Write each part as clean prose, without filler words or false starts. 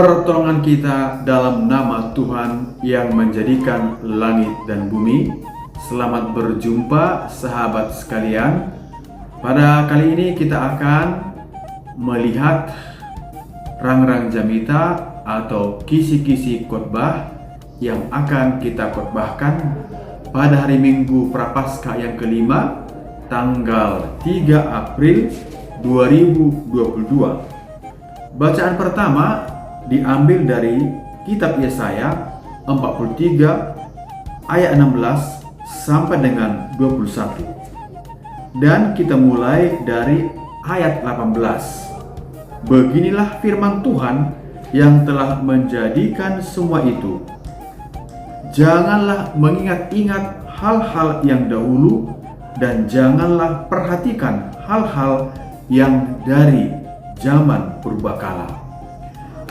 pertolongan kita dalam nama Tuhan yang menjadikan langit dan bumi. Selamat berjumpa sahabat sekalian. Pada kali ini kita akan melihat rang-rang jamita atau kisi-kisi khotbah yang akan kita khotbahkan pada hari Minggu Prapaskah yang kelima, tanggal 3 April 2022. Bacaan pertama diambil dari kitab Yesaya 43 ayat 16 sampai dengan 21. Dan kita mulai dari ayat 18. Beginilah firman Tuhan yang telah menjadikan semua itu. Janganlah mengingat-ingat hal-hal yang dahulu, dan janganlah perhatikan hal-hal yang dari zaman purbakala.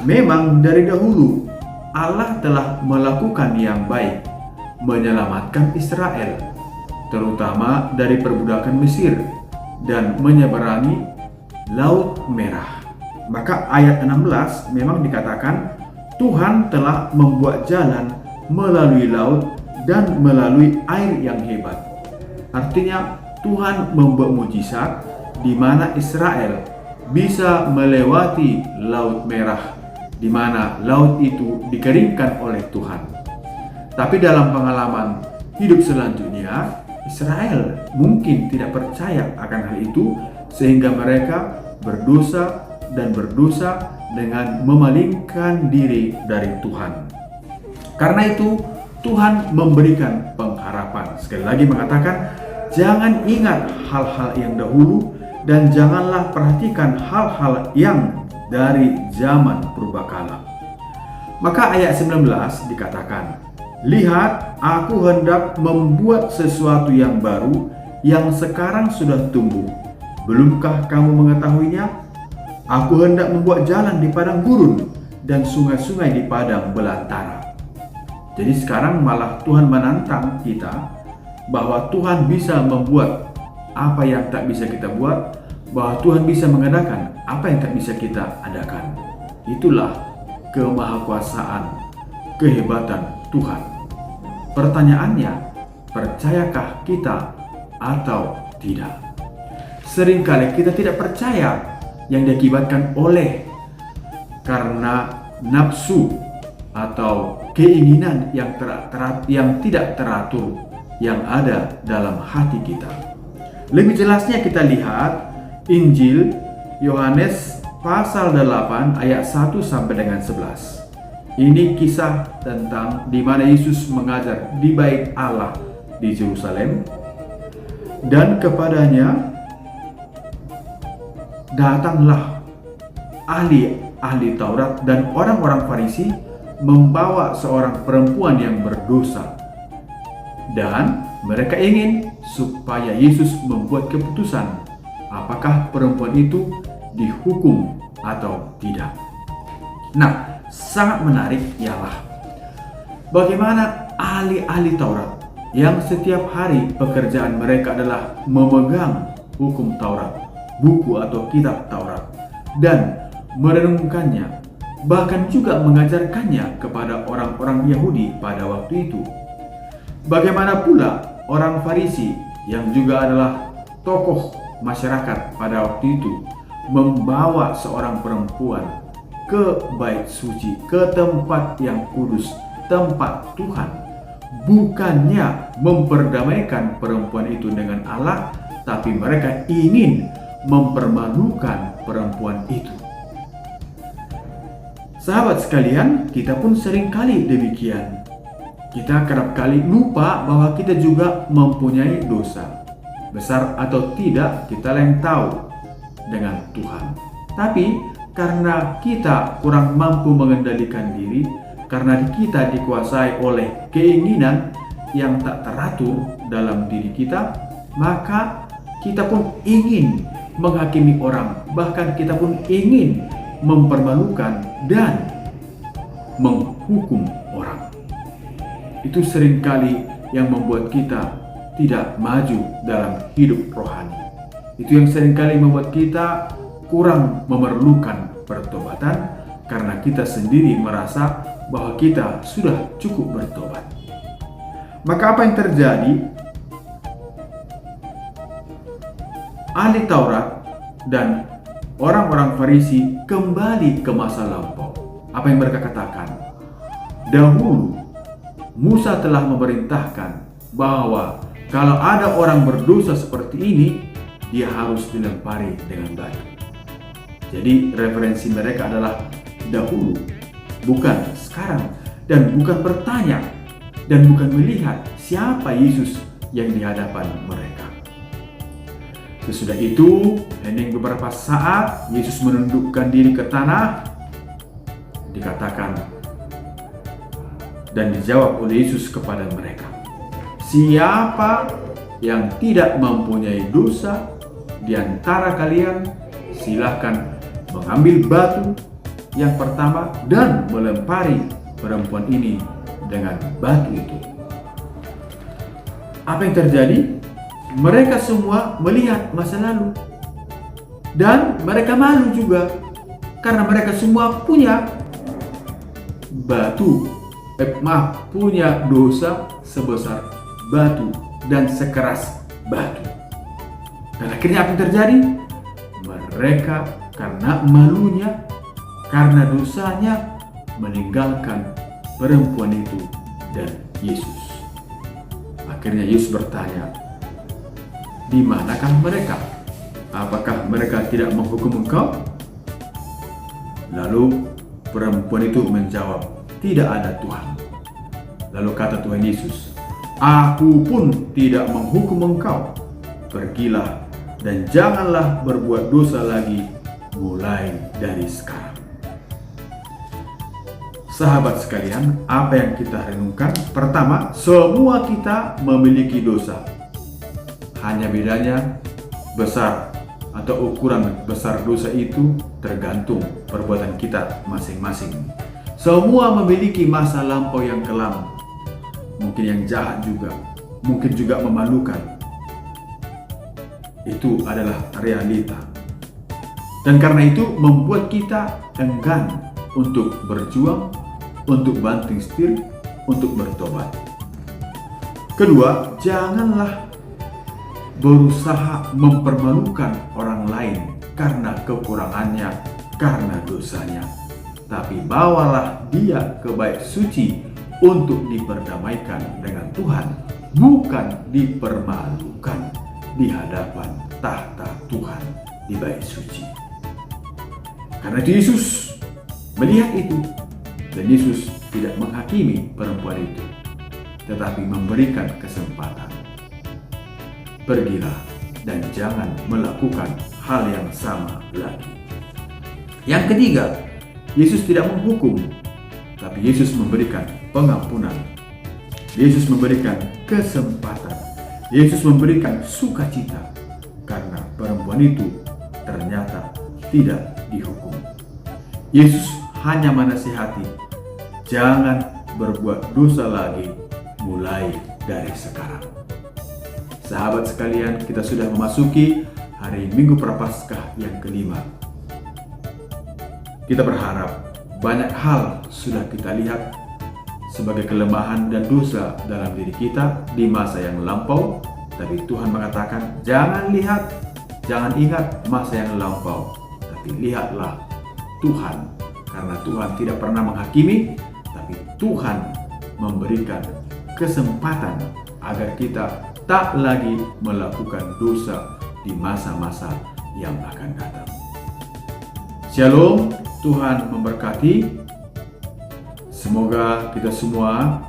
Memang dari dahulu Allah telah melakukan yang baik, menyelamatkan Israel, terutama dari perbudakan Mesir, dan menyeberangi Laut Merah. Maka ayat 16 memang dikatakan Tuhan telah membuat jalan melalui laut dan melalui air yang hebat. Artinya Tuhan membuat mujizat di mana Israel bisa melewati Laut Merah, di mana laut itu dikeringkan oleh Tuhan. Tapi dalam pengalaman hidup selanjutnya, Israel mungkin tidak percaya akan hal itu, sehingga mereka berdosa dengan memalingkan diri dari Tuhan. Karena itu Tuhan memberikan pengharapan. Sekali lagi mengatakan, jangan ingat hal-hal yang dahulu, dan janganlah perhatikan hal-hal yang dari zaman purbakala. Maka ayat 19 dikatakan, lihat, aku hendak membuat sesuatu yang baru, yang sekarang sudah tumbuh. Belumkah kamu mengetahuinya? Aku hendak membuat jalan di padang gurun dan sungai-sungai di padang belantara. Jadi sekarang malah Tuhan menantang kita bahwa Tuhan bisa membuat apa yang tak bisa kita buat, bahwa Tuhan bisa mengadakan apa yang tak bisa kita adakan. Itulah kemahakuasaan, kehebatan Tuhan. Pertanyaannya, percayakah kita atau tidak? Seringkali kita tidak percaya, yang diakibatkan oleh karena nafsu atau keinginan yang tidak teratur yang ada dalam hati kita. Lebih jelasnya kita lihat Injil Yohanes pasal 8 ayat 1 sampai dengan 11. Ini kisah tentang di mana Yesus mengajar di bait Allah di Yerusalem, dan kepadanya datanglah ahli Taurat dan orang-orang Farisi membawa seorang perempuan yang berdosa, dan mereka ingin supaya Yesus membuat keputusan apakah perempuan itu dihukum atau tidak. Nah, sangat menarik ialah bagaimana ahli-ahli Taurat yang setiap hari pekerjaan mereka adalah memegang hukum Taurat, buku atau kitab Taurat, dan merenungkannya, bahkan juga mengajarkannya kepada orang-orang Yahudi pada waktu itu. Bagaimana pula orang Farisi yang juga adalah tokoh masyarakat pada waktu itu membawa seorang perempuan ke bait suci, ke tempat yang kudus, tempat Tuhan, bukannya memperdamaikan perempuan itu dengan Allah, tapi mereka ingin mempermalukan perempuan itu. Sahabat sekalian, kita pun seringkali demikian. Kita kerap kali lupa bahwa kita juga mempunyai dosa. Besar atau tidak, kita yang tahu dengan Tuhan. Tapi karena kita kurang mampu mengendalikan diri, karena kita dikuasai oleh keinginan yang tak teratur dalam diri kita, maka kita pun ingin menghakimi orang, bahkan kita pun ingin mempermalukan dan menghukum orang. Itu seringkali yang membuat kita tidak maju dalam hidup rohani. Itu yang seringkali membuat kita kurang memerlukan pertobatan, karena kita sendiri merasa bahwa kita sudah cukup bertobat. Maka apa yang terjadi? Ahli Taurat dan orang-orang Farisi kembali ke masa lampau. Apa yang mereka katakan? Dahulu Musa telah memerintahkan bahwa kalau ada orang berdosa seperti ini, dia harus dilempari dengan batu. Jadi referensi mereka adalah dahulu, bukan sekarang, dan bukan bertanya, dan bukan melihat siapa Yesus yang di hadapan mereka. Sesudah itu, hening beberapa saat, Yesus menundukkan diri ke tanah. Dikatakan dan dijawab oleh Yesus kepada mereka, siapa yang tidak mempunyai dosa di antara kalian, silahkan mengambil batu yang pertama dan melempari perempuan ini dengan batu itu. Apa yang terjadi? Mereka semua melihat masa lalu dan mereka malu juga karena mereka semua punya punya dosa sebesar batu dan sekeras batu. Dan akhirnya apa yang terjadi? Mereka karena malunya, karena dosanya, meninggalkan perempuan itu dan Yesus. Akhirnya Yesus bertanya, di manakah mereka? Apakah mereka tidak menghukum engkau? Lalu perempuan itu menjawab, tidak ada Tuhan. Lalu kata Tuhan Yesus, aku pun tidak menghukum engkau. Pergilah dan janganlah berbuat dosa lagi mulai dari sekarang. Sahabat sekalian, apa yang kita renungkan? Pertama, semua kita memiliki dosa. Hanya bedanya besar atau ukuran besar dosa itu tergantung perbuatan kita masing-masing. Semua memiliki masa lampau yang kelam, mungkin yang jahat juga, mungkin juga memalukan. Itu adalah realita. Dan karena itu membuat kita enggan untuk berjuang, untuk banting setir, untuk bertobat. Kedua, janganlah berusaha mempermalukan orang lain karena kekurangannya, karena dosanya. Tapi bawalah dia ke bait suci untuk diperdamaikan dengan Tuhan, bukan dipermalukan di hadapan tahta Tuhan di bait suci. Karena Yesus melihat itu, dan Yesus tidak menghakimi perempuan itu, tetapi memberikan kesempatan. Pergilah dan jangan melakukan hal yang sama lagi. Yang ketiga, Yesus tidak menghukum, tapi Yesus memberikan pengampunan. Yesus memberikan kesempatan. Yesus memberikan sukacita karena perempuan itu ternyata tidak dihukum. Yesus hanya menasihati, jangan berbuat dosa lagi mulai dari sekarang. Sahabat sekalian, kita sudah memasuki hari Minggu Prapaskah yang kelima. Kita berharap banyak hal sudah kita lihat sebagai kelemahan dan dosa dalam diri kita di masa yang lampau. Tapi Tuhan mengatakan, jangan lihat, jangan ingat masa yang lampau, tapi lihatlah Tuhan. Karena Tuhan tidak pernah menghakimi, tapi Tuhan memberikan kesempatan agar kita tak lagi melakukan dosa di masa-masa yang akan datang. Shalom, Tuhan memberkati. Semoga kita semua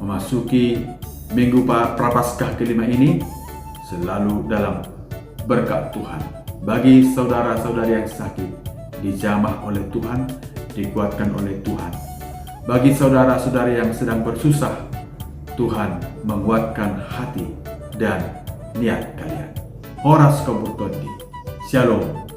memasuki Minggu Prapaskah kelima ini selalu dalam berkat Tuhan. Bagi saudara-saudari yang sakit, dijamah oleh Tuhan, dikuatkan oleh Tuhan. Bagi saudara-saudari yang sedang bersusah, Tuhan menguatkan hati dan niat kalian. Horas Kaburtondi. Shalom.